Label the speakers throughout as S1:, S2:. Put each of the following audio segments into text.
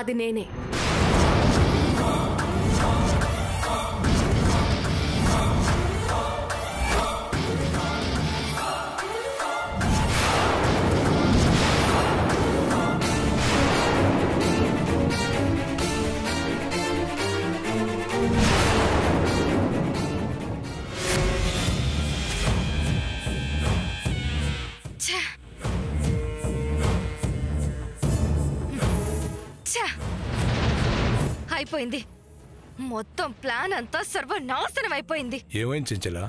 S1: అది నేనే.
S2: అయిపోయింది. మొత్తం ప్లాన్ అంతా సర్వనాశనం అయిపోయింది.
S3: ఏమైంది చెంచలా?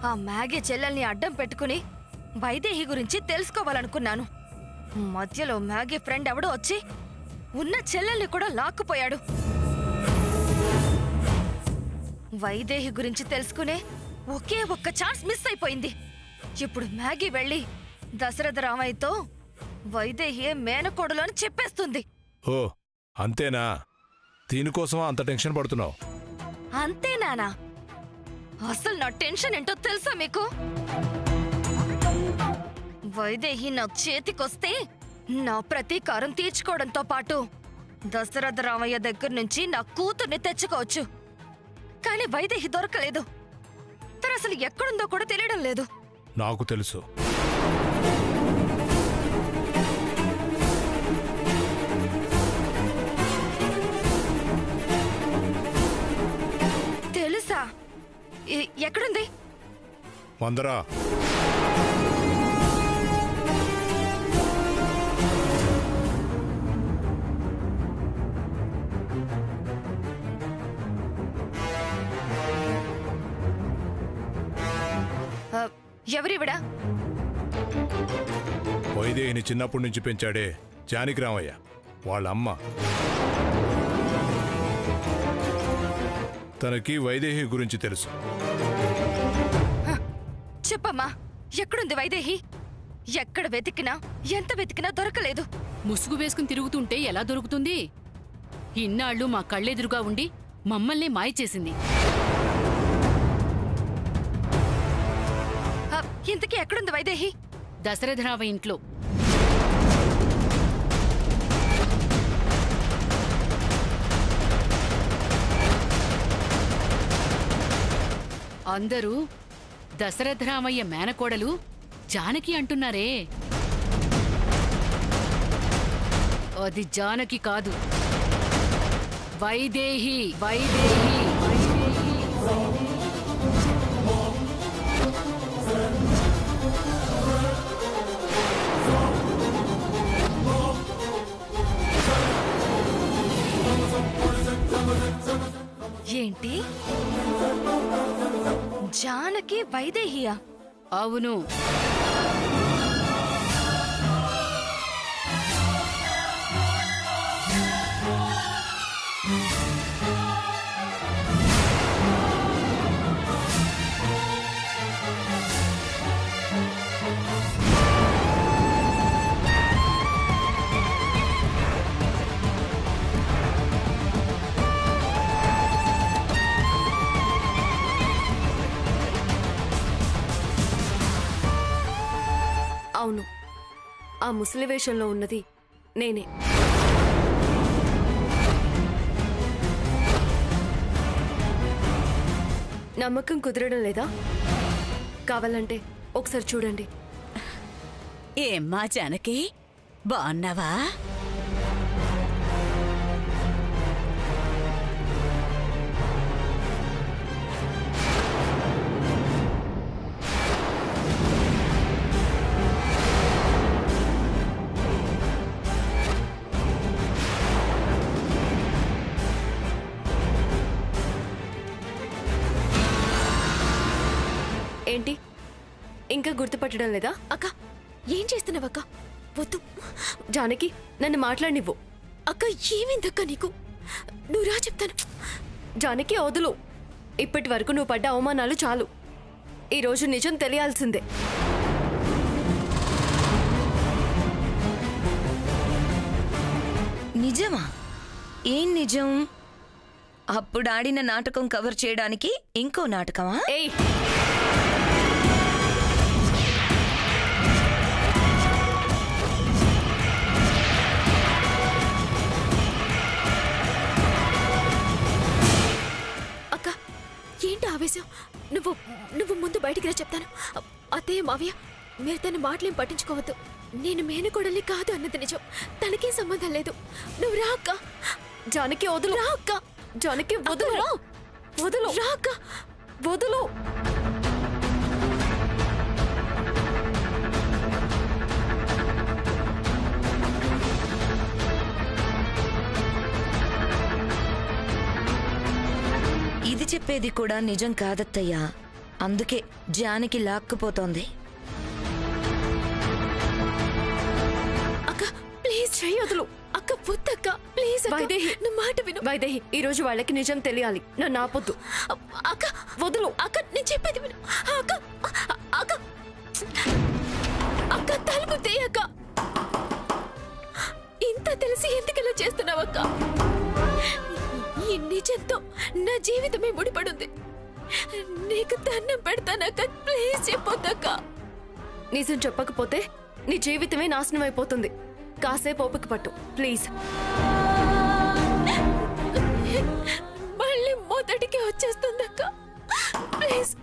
S2: ఆ మ్యాగీ చెల్లెల్ని అడ్డం పెట్టుకుని వైదేహి గురించి తెలుసుకోవాలనుకున్నాను. మధ్యలో మ్యాగీ ఫ్రెండ్ ఎవడో వచ్చి ఉన్న చెల్లెల్ని కూడా లాక్కుపోయాడు. వైదేహి గురించి తెలుసుకునే ఒకే ఒక్క ఛాన్స్ మిస్ అయిపోయింది. ఇప్పుడు మ్యాగీ వెళ్ళి దశరథ రామయ్యతో వైదేహి మేనకోడలు అని చెప్పేస్తుంది.
S3: ఓ అంతేనా? దీనికోసం అంత టెన్షన్ పడుతున్నావు?
S2: అంతేనానా? అసలు నా టెన్షన్ ఏంటో తెలుసా మీకు? వైదేహి నా చేతికొస్తే నా ప్రతీకారం తీర్చుకోవడంతో పాటు దశరథ రామయ్య దగ్గర నుంచి నా కూతుర్ని తెచ్చుకోవచ్చు. కానీ వైదేహి దొరకలేదు. తను అసలు ఎక్కడుందో కూడా తెలియడం లేదు.
S3: నాకు తెలుసు.
S2: తెలుసా? ఎక్కడుంది?
S3: మందరా.
S2: ఎవరివిడా?
S3: వైదేహిని చిన్నప్పటి నుంచి పెంచాడే జానకి రామయ్య వాళ్ళ అమ్మ. తనకి వైదేహి గురించి తెలుసు.
S2: చెప్పమ్మా, ఎక్కడుంది వైదేహి? ఎక్కడ వెతికినా ఎంత వెతికినా దొరకలేదు.
S4: ముసుగు వేసుకుని తిరుగుతుంటే ఎలా దొరుకుతుంది? ఇన్నాళ్ళు మా కళ్ళెదురుగా ఉండి మమ్మల్ని మాయ చేసింది.
S2: ఇంతకీ ఎక్కడుంది వైదేహి?
S4: దశరథరావ ఇంట్లో. అందరూ దశరథరామయ్య మేనకోడలు జానకి అంటున్నారే. అది జానకి కాదు, వైదేహి. వైదేహి
S2: ఏంటి? జానకి వైదేహియా?
S4: అవును.
S1: అవును, ఆ ముసలి వేషంలో ఉన్నది నేనే. నమ్మకం కుదరడం లేదా? కావాలంటే ఒకసారి చూడండి.
S5: ఏమ్మా జానకి, బాగున్నావా?
S1: ఏంటి ఇంకా గుర్తుపట్టడం లేదా?
S6: అక్క, ఏం చేస్తున్నావక్క? వద్దు
S1: జానకి, నన్ను మాట్లాడినివ్వు.
S6: అక్క, ఏమైందక్క నీకు? నువ్వు రా చెప్తాను.
S1: జానకి వదులు. ఇప్పటి వరకు నువ్వు పడ్డ అవమానాలు చాలు. ఈరోజు నిజం తెలియాల్సిందే.
S7: నిజమా? ఏం నిజం? అప్పుడు ఆడిన నాటకం కవర్ చేయడానికి ఇంకో నాటకమా?
S1: ఏయ్,
S6: బయటికి రా చెప్తాను. అత్తయ్య మావయ్య మీరు తన మాటలేం పట్టించుకోవద్దు. నేను మేనకోడలి కాదు అన్నది నిజం. తనకేం సంబంధం లేదు. నువ్వు రా అక్క.
S1: జానకి వదులు.
S6: రా అక్క.
S1: జానకి వదులు. వదులు.
S6: రా అక్క.
S1: వదులు.
S7: ఇది చెప్పేది కూడా నిజం కాదత్తయ్యా. అందుకే జానకి లాక్కుపోతోంది.
S6: అక్క ప్లీజ్ చెయ్యి వదులు. అక్క వద్దక్క ప్లీజ్.
S1: వైదేహి
S6: నువ్వు మాట విను.
S1: వైదేహి ఈ రోజు వాళ్ళకి నిజం తెలియాలి. నన్ను ఆపొద్దు.
S6: అక్క
S1: వదులు.
S6: అక్క నేను చెప్పేది విను. అక్క అక్క అక్క తలుపు తీయక్క. ఇంత తెలిసి ఎందుకలా చేస్తున్నావు అక్క? ఈ నిజంతో నా జీవితమే ముడిపడుంది. నీకు దండం పెడతానక్క. ప్లీజ్ చెప్పొద్దక్క.
S1: నిజం చెప్పకపోతే నీ జీవితమే నాశనం అయిపోతుంది. కాసేపు ఓపిక పట్టు ప్లీజ్.
S6: మళ్ళీ మొదటికి వచ్చేస్తుందక్క. ప్లీజ్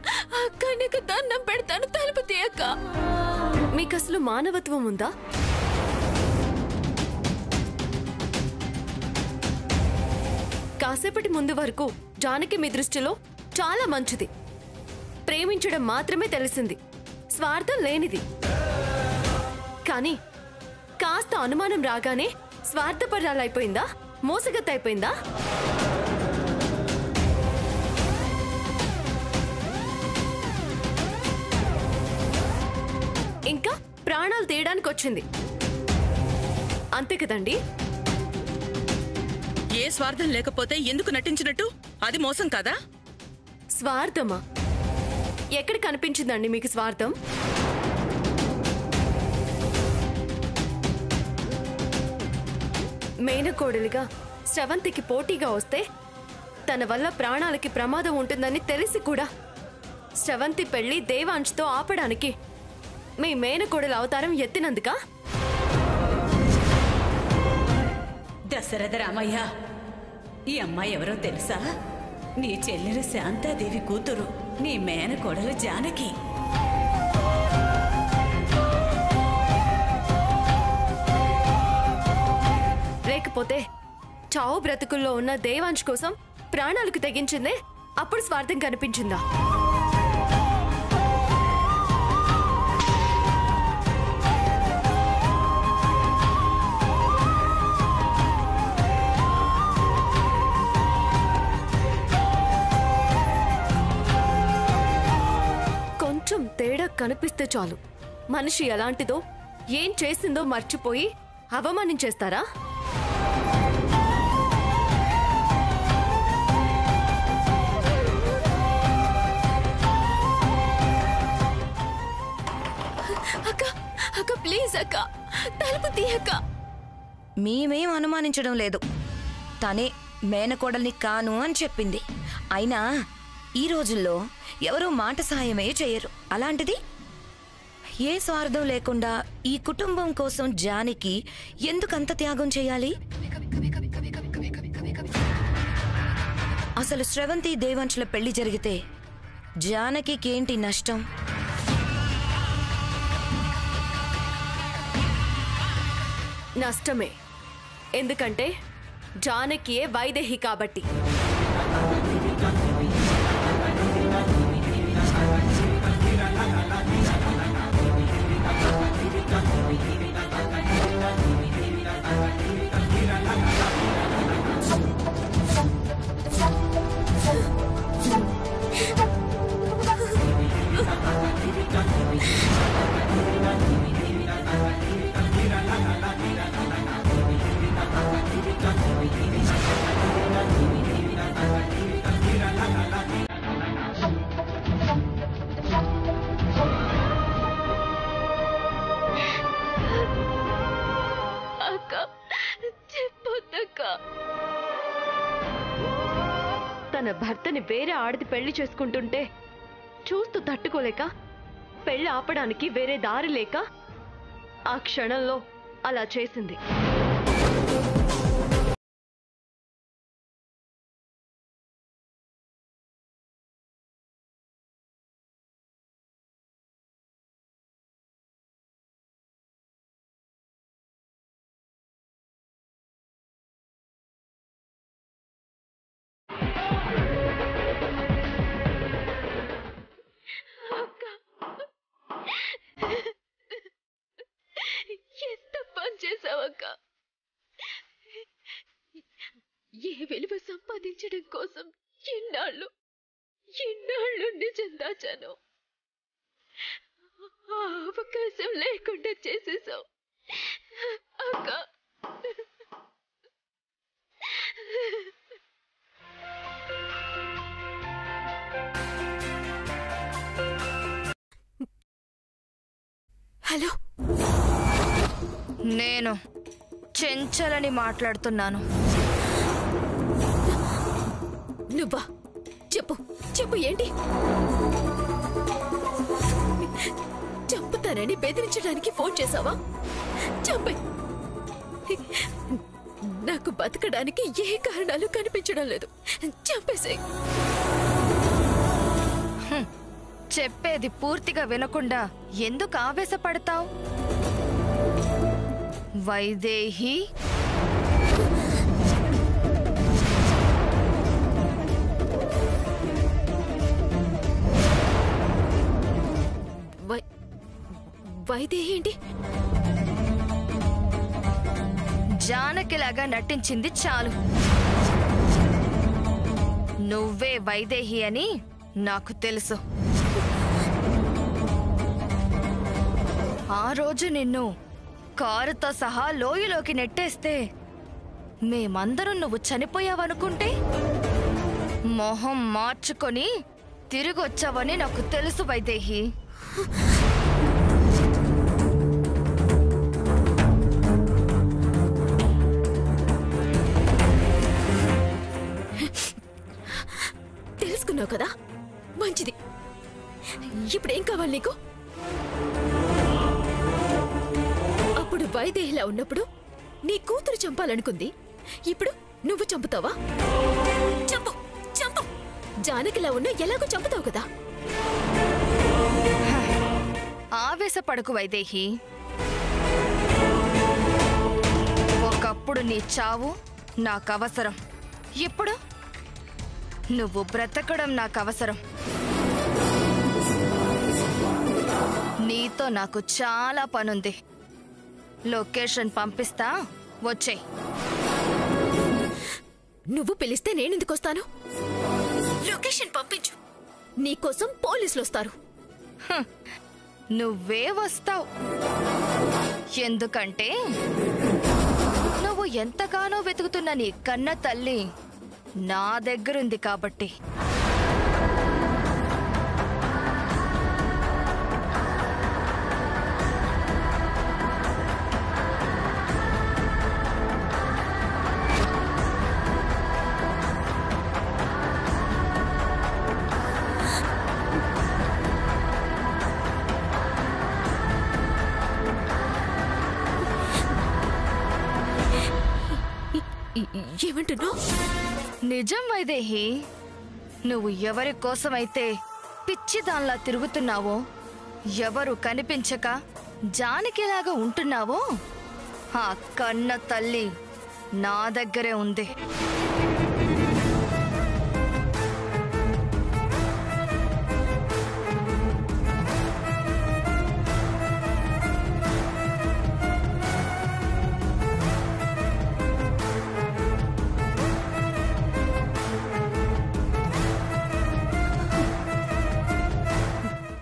S6: అక్క నీకు దండం పెడతాను. తలుపు తీయక్క.
S1: మీకు అసలు మానవత్వం ఉందా? కాసేపటి ముందు వరకు జానకి మీ దృష్టిలో చాలా మంచిది. ప్రేమించడం మాత్రమే తెలిసింది, స్వార్థం లేనిది. కానీ కాస్త అనుమానం రాగానే స్వార్థపరాలైపోయిందా? మోసగత్తైపోయిందా? ఇంకా ప్రాణాలు తీయడానికి వచ్చింది అంతే కదండి?
S5: ఏ స్వార్థం లేకపోతే ఎందుకు నటించినట్టు? అది మోసం కాదా?
S1: స్వార్థమా? ఎక్కడ కనిపించిందండి మీకు స్వార్థం? మేనకోడలిగా శ్రవంతికి పోటీగా వస్తే తన వల్ల ప్రాణాలకి ప్రమాదం ఉంటుందని తెలిసి కూడా శ్రవంతి పెళ్లి దేవాంశ్తో ఆపడానికి మీ మేనకోడల అవతారం ఎత్తినందుకా?
S5: దశరథ రామయ్య, ఈ అమ్మాయి ఎవరో తెలుసా? నీ చెల్లెలు శాంతాదేవి కూతురు, నీ మేనకోడలు జానకి.
S1: లేకపోతే చావు బ్రతుకుల్లో ఉన్న దేవాంశ్ కోసం ప్రాణాలకు తెగించిందే అప్పుడు స్వార్థం కనిపించిందా? కొంచెం తేడా కనిపిస్తే చాలు మనిషి ఎలాంటిదో ఏం చేసిందో మర్చిపోయి అవమానించేస్తారా?
S6: అక్క అక్క ప్లీజ్ అక్క తలుపు తీయక్క.
S7: మేమేం అనుమానించడం లేదు. తనే మేనకోడల్ని కాను అని చెప్పింది. అయినా ఈ రోజుల్లో ఎవరూ మాట సాయమే చేయరు. అలాంటిది ఏ స్వార్థం లేకుండా ఈ కుటుంబం కోసం జానకి ఎందుకంత త్యాగం చేయాలి? అసలు శ్రవంతి దేవాంశుల పెళ్లి జరిగితే జానకికేంటి నష్టం?
S1: నష్టమే. ఎందుకంటే జానకియే వైదేహి కాబట్టి. తన భర్తని వేరే ఆడది పెళ్లి చేసుకుంటుంటే చూస్తూ తట్టుకోలేక పెళ్లి ఆపడానికి వేరే దారి లేక ఆ క్షణంలో అలా చేసింది.
S6: చేసావక్క. ఏ విలువ సంపాదించడం కోసం ఎన్నాళ్ళు నిజం దాచాను. ఆ అవకాశం లేకుండా చేసేసావు అక్క. హలో,
S2: నేను చెంచలని మాట్లాడుతున్నాను.
S6: నువ్వా? చెప్పు ఏంటి? చంపుతానని బెదిరించడానికి ఫోన్ చేసావా? చంపే. నాకు బతకడానికి ఏ కారణాలు కనిపించడం లేదు. చంపేసే.
S2: చెప్పేది పూర్తిగా వినకుండా ఎందుకు ఆవేశపడతావు? వైదేహి,
S6: వైదేహి ఏంటి?
S2: జానకిలాగా నటించింది చాలు. నువ్వే వైదేహి అని నాకు తెలుసు. ఆ రోజు నిన్ను కారుతో సహా లోయలోకి నెట్టేస్తే మేమందరం నువ్వు చనిపోయావనుకుంటే మొహం మార్చుకొని తిరిగొచ్చావని నాకు తెలుసు వైదేహి.
S6: తెలుసుకున్నావు కదా, మంచిది. ఇప్పుడు ఏం కావాలి నీకు? అప్పుడు వైదేహిలా ఉన్నప్పుడు నీ కూతురు చంపాలనుకుంది, ఇప్పుడు నువ్వు చంపుతావా? చంపు చంపు. జానకిలా ఉన్నా ఎలాగో చంపుతావు కదా.
S2: ఆవేశపడకు వైదేహి. ఒకప్పుడు నీ చావు నాకవసరం, ఇప్పుడు నువ్వు బ్రతకడం నాకవసరం. నీతో నాకు చాలా పనుంది. లొకేషన్ పంపిస్తా, వచ్చేయ్.
S6: నువ్వు పిలిస్తే నేనెందుకు వస్తాను? లొకేషన్ పంపించు, నీకోసం పోలీసులు వస్తారు.
S2: నువ్వే వస్తావు. ఎందుకంటే నువ్వు ఎంతగానో వెతుకుతున్న నీ కన్న తల్లి నా దగ్గరుంది కాబట్టి.
S6: ఏమంటున్నావు?
S2: నిజం వైదేహి. నువ్వు ఎవరి కోసమైతే పిచ్చిదాన్లా తిరుగుతున్నావో, ఎవరు కనిపించక జానకిలాగా ఉంటున్నావో, ఆ కన్న తల్లి నా దగ్గరే ఉంది.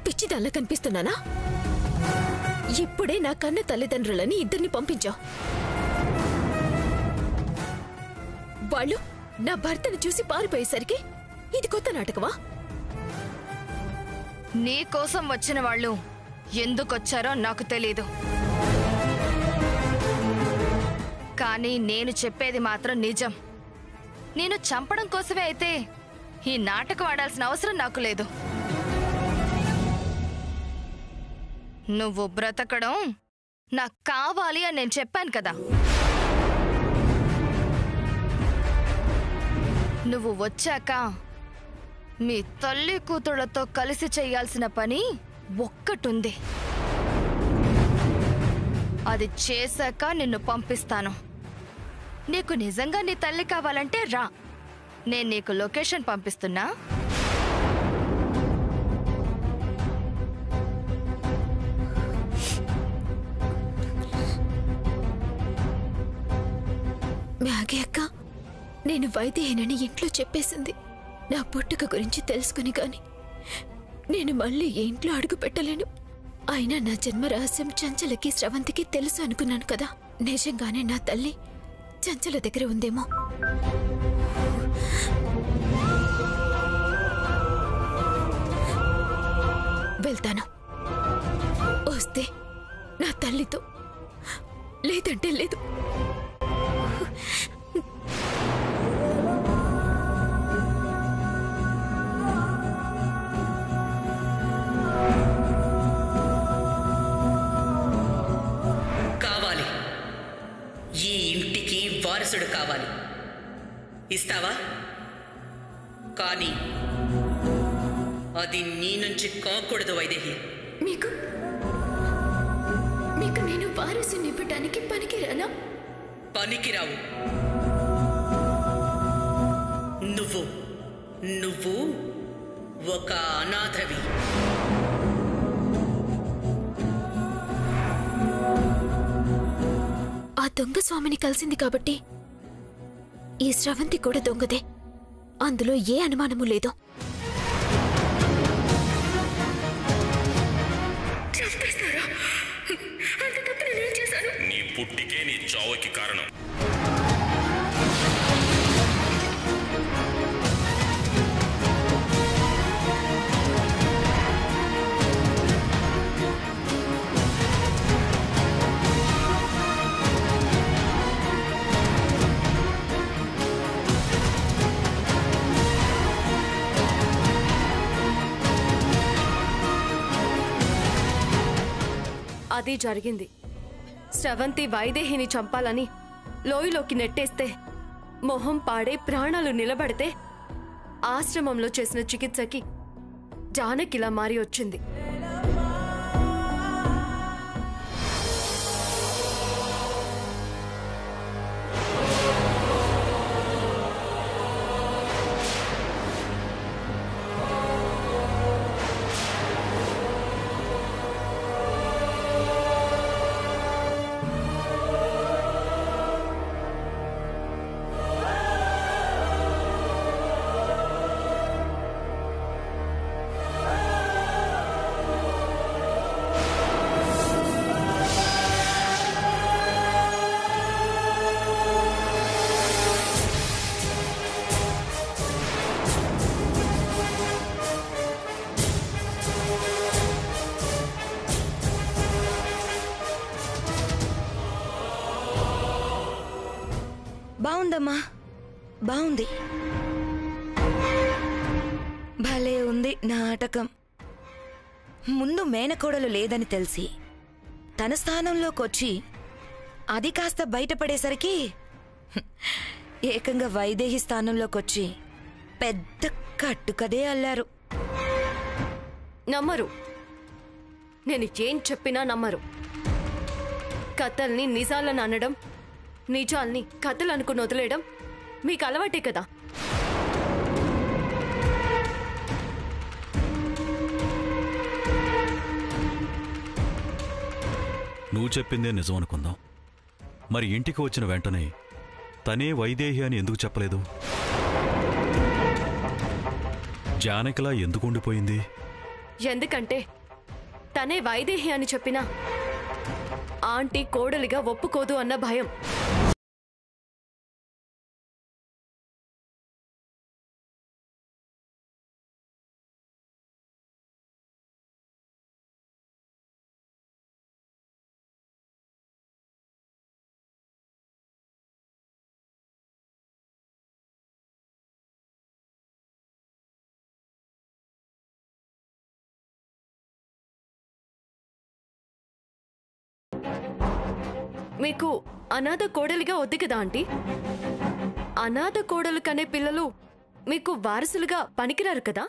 S6: పిచ్చిదాన్లా కనిపిస్తున్నానా? ఇప్పుడే నా కన్న తల్లిదండ్రులని ఇద్దరిని పంపించావు. వాళ్ళు నా భర్తను చూసి పారిపోయేసరికి ఇది కొత్త నాటకమా?
S2: నీ కోసం వచ్చిన వాళ్ళు ఎందుకొచ్చారో నాకు తెలీదు, కానీ నేను చెప్పేది మాత్రం నిజం. నేను చంపడం కోసమే అయితే ఈ నాటకం ఆడాల్సిన అవసరం నాకు లేదు. నువ్వు బ్రతకడం నాకు కావాలి అని నేను చెప్పాను కదా. నువ్వు వచ్చాక మీ తల్లి కూతుళ్లతో కలిసి చేయాల్సిన పని ఒక్కటుంది. అది చేశాక నిన్ను పంపిస్తాను. నీకు నిజంగా నీ తల్లి కావాలంటే రా, నేను నీకు లొకేషన్ పంపిస్తున్నా.
S6: మ్యాగీ అక్క నేను వైదేహినని ఇంట్లో చెప్పేసింది. నా పుట్టుక గురించి తెలుసుకుని గాని నేను మళ్ళీ ఏ ఇంట్లో అడుగు పెట్టలేను. అయినా నా జన్మ రహస్యం చంచలకి స్రవంతికి తెలుసు అనుకున్నాను కదా. నిజంగానే నా తల్లి చంచల దగ్గర ఉందేమో. వెళ్తాను. వస్తే నా తల్లితో, లేదంటే లేదు.
S5: కావాలి, ఈ ఇంటికి వారసుడు కావాలి. ఇస్తావా? కానీ అది నీ నుంచి కాకూడదు వైదేహి.
S6: మీకు నేను వారసుని ఇవ్వటానికి పనికిరానా?
S5: పనికిరావు. నువ్వు ఒక అనాథవి.
S6: ఆ దొంగ స్వామిని కలిసింది కాబట్టి ఈ స్రవంతి కూడా దొంగదే. అందులో ఏ అనుమానము లేదు.
S8: నీ పుట్టికే నీ చావుకి కారణం.
S1: అది జరిగింది. స్రవంతి వైదేహిని చంపాలని లోయలోకి నెట్టేస్తే మొహం పాడే ప్రాణాలు నిలబడితే ఆశ్రమంలో చేసిన చికిత్సకి జానకిలా మారి వచ్చింది.
S7: బాగుందమ్మా, బాగుంది. భలే ఉంది నాటకం. ముందు మేనకోడలు లేదని తెలిసి తన స్థానంలోకొచ్చి అది కాస్త బయటపడేసరికి ఏకంగా వైదేహి స్థానంలోకొచ్చి పెద్ద కట్టుకదే అల్లారు.
S1: నమ్మరు. నేను ఏం చెప్పినా నమ్మరు. కథల్ని నిజాలని అనడం, నిజాల్ని కథలు అనుకుని వదిలేయడం మీకు అలవాటే కదా.
S9: నువ్వు చెప్పిందే నిజం అనుకుందాం. మరి ఇంటికి వచ్చిన వెంటనే తనే వైదేహి అని ఎందుకు చెప్పలేదు? జానకిలా ఎందుకు ఉండిపోయింది?
S1: ఎందుకంటే తనే వైదేహి అని చెప్పినా ఆంటీ కోడలిగా ఒప్పుకోదు అన్న భయం. మీకు అనాథ కోడలిగా వద్దు కదా ఆంటీ. అనాథ కోడలు కనే పిల్లలు మీకు వారసులుగా పనికిరారు కదా.